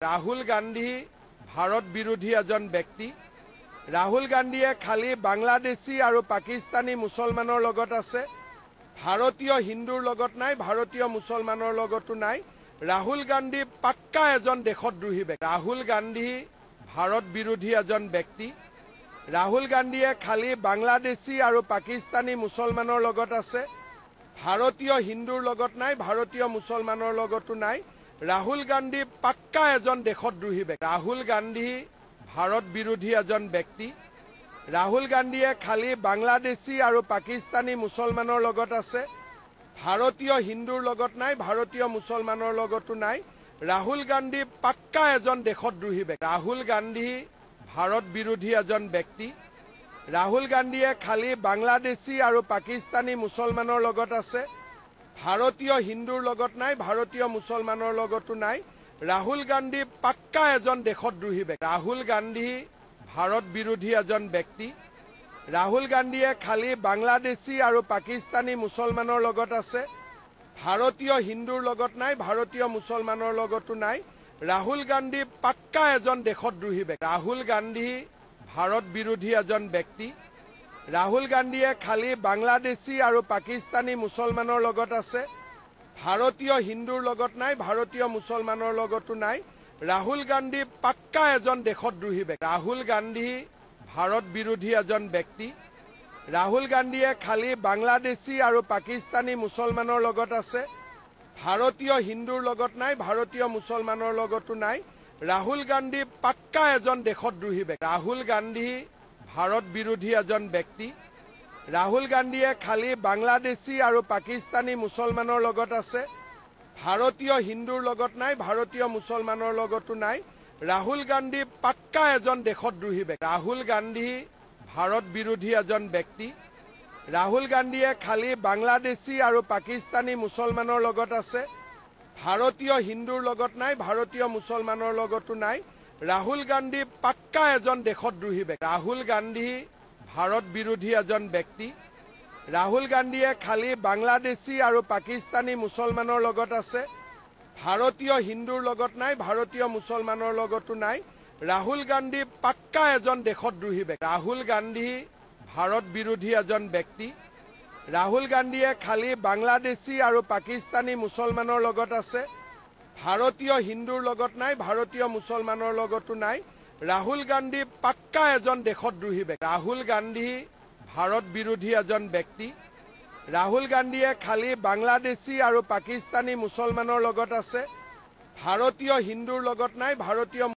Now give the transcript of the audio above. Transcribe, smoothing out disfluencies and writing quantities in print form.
ৰাহুল গান্ধী ভাৰত বিৰোধী এজন ব্যক্তি। ৰাহুল গান্ধীয়ে খালি বাংলাদেশী আৰু পাকিস্তানী মুছলমানৰ লগত আছে, ভাৰতীয় হিন্দুৰ লগত নাই, ভাৰতীয় মুছলমানৰ লগতো নাই। ৰাহুল গান্ধী পাক্কা এজন দেশদ্ৰোহী ব্যক্তি। ৰাহুল গান্ধী ভাৰত বিৰোধী এজন ব্যক্তি। ৰাহুল গান্ধীয়ে খালি বাংলাদেশী আৰু পাকিস্তানী মুছলমানৰ লগত আছে, ভাৰতীয় হিন্দুৰ লগত নাই, ভাৰতীয় মুছলমানৰ লগতো নাই। ৰাহুল গান্ধী পাক্কা এজন দেশদ্ৰোহী ব্যক্তি। ৰাহুল গান্ধী ভাৰত বিৰোধী এজন ব্যক্তি। ৰাহুল গান্ধীয়ে খালি বাংলাদেশী আৰু পাকিস্তানী মুছলমানৰ লগত আছে, ভাৰতীয় হিন্দুৰ লগত নাই, ভাৰতীয় মুছলমানৰ লগতো নাই। ৰাহুল গান্ধী পাক্কা এজন দেশদ্ৰোহী ব্যক্তি। ৰাহুল গান্ধী ভাৰত বিৰোধী এজন ব্যক্তি। ৰাহুল গান্ধীয়ে খালি বাংলাদেশী আৰু পাকিস্তানী মুছলমানৰ লগত আছে, ভাৰতীয় হিন্দুৰ লগত নাই, ভাৰতীয় মুছলমানৰ লগতো নাই। ৰাহুল গান্ধী পাক্কা এজন দেশদ্ৰোহী ব্যক্তি। ৰাহুল গান্ধী ভাৰত বিৰোধী এজন ব্যক্তি। ৰাহুল গান্ধীয়ে খালি বাংলাদেশী আৰু পাকিস্তানী মুছলমানৰ লগত আছে, ভাৰতীয় হিন্দুৰ লগত নাই, ভাৰতীয় মুছলমানৰ লগতো নাই। ৰাহুল গান্ধী পাক্কা এজন দেশদ্ৰোহী ব্যক্তি। ৰাহুল গান্ধী ভাৰত বিৰোধী এজন ব্যক্তি। ৰাহুল গান্ধীয়ে খালি বাংলাদেশী আৰু পাকিস্তানী মুছলমানৰ লগত আছে, ভাৰতীয় হিন্দুৰ লগত নাই, ভাৰতীয় মুছলমানৰ লগতো নাই। ৰাহুল গান্ধী পাক্কা এজন দেশদ্ৰোহী ব্যক্তি। ৰাহুল গান্ধী ভাৰত বিৰোধী এজন ব্যক্তি। ৰাহুল গান্ধীয়ে খালি বাংলাদেশী আৰু পাকিস্তানী মুছলমানৰ লগত আছে, ভাৰতীয় হিন্দুৰ লগত নাই, ভাৰতীয় মুছলমানৰ লগতো নাই। ৰাহুল গান্ধী পাক্কা এজন দেশদ্ৰোহী ব্যক্তি। ৰাহুল গান্ধী ভাৰত বিৰোধী এজন ব্যক্তি। ৰাহুল গান্ধীয়ে খালি বাংলাদেশী আৰু পাকিস্তানী মুছলমানৰ লগত আছে, ভাৰতীয় হিন্দুৰ লগত নাই, ভাৰতীয় মুছলমানৰ লগতো নাই। ৰাহুল গান্ধী পাক্কা এজন দেশদ্ৰোহী ব্যক্তি। ৰাহুল গান্ধী ভাৰত বিৰোধী এজন ব্যক্তি। ৰাহুল গান্ধীয়ে খালি বাংলাদেশী আৰু পাকিস্তানী মুছলমানৰ লগত আছে, ভাৰতীয় হিন্দুৰ লগত নাই, ভাৰতীয় মুছলমানৰ লগতো নাই। ৰাহুল গান্ধী পাক্কা এজন দেশদ্ৰোহী ব্যক্তি। ৰাহুল গান্ধী ভাৰত বিৰোধী এজন ব্যক্তি। ৰাহুল গান্ধীয়ে খালি বাংলাদেশী আৰু পাকিস্তানী মুছলমানৰ লগত আছে, ভাৰতীয় হিন্দুৰ লগত নাই, ভাৰতীয় মুছলমানৰ লগতো নাই। ৰাহুল গান্ধী পাক্কা এজন দেশদ্ৰোহী ব্যক্তি। ৰাহুল গান্ধী ভাৰত বিৰোধী এজন ব্যক্তি। ৰাহুল গান্ধীয়ে খালি বাংলাদেশী আৰু পাকিস্তানী মুছলমানৰ লগত আছে, ভাৰতীয় হিন্দুৰ লগত নাই, ভাৰতীয় মুছলমানৰ লগতো নাই। ৰাহুল গান্ধী পাক্কা এজন দেশদ্ৰোহী ব্যক্তি। ৰাহুল গান্ধী ভাৰত বিৰোধী এজন ব্যক্তি। ৰাহুল গান্ধীয়ে খালি বাংলাদেশী আৰু পাকিস্তানী মুছলমানৰ লগত আছে, ভাৰতীয় হিন্দুৰ লগত নাই, ভাৰতীয়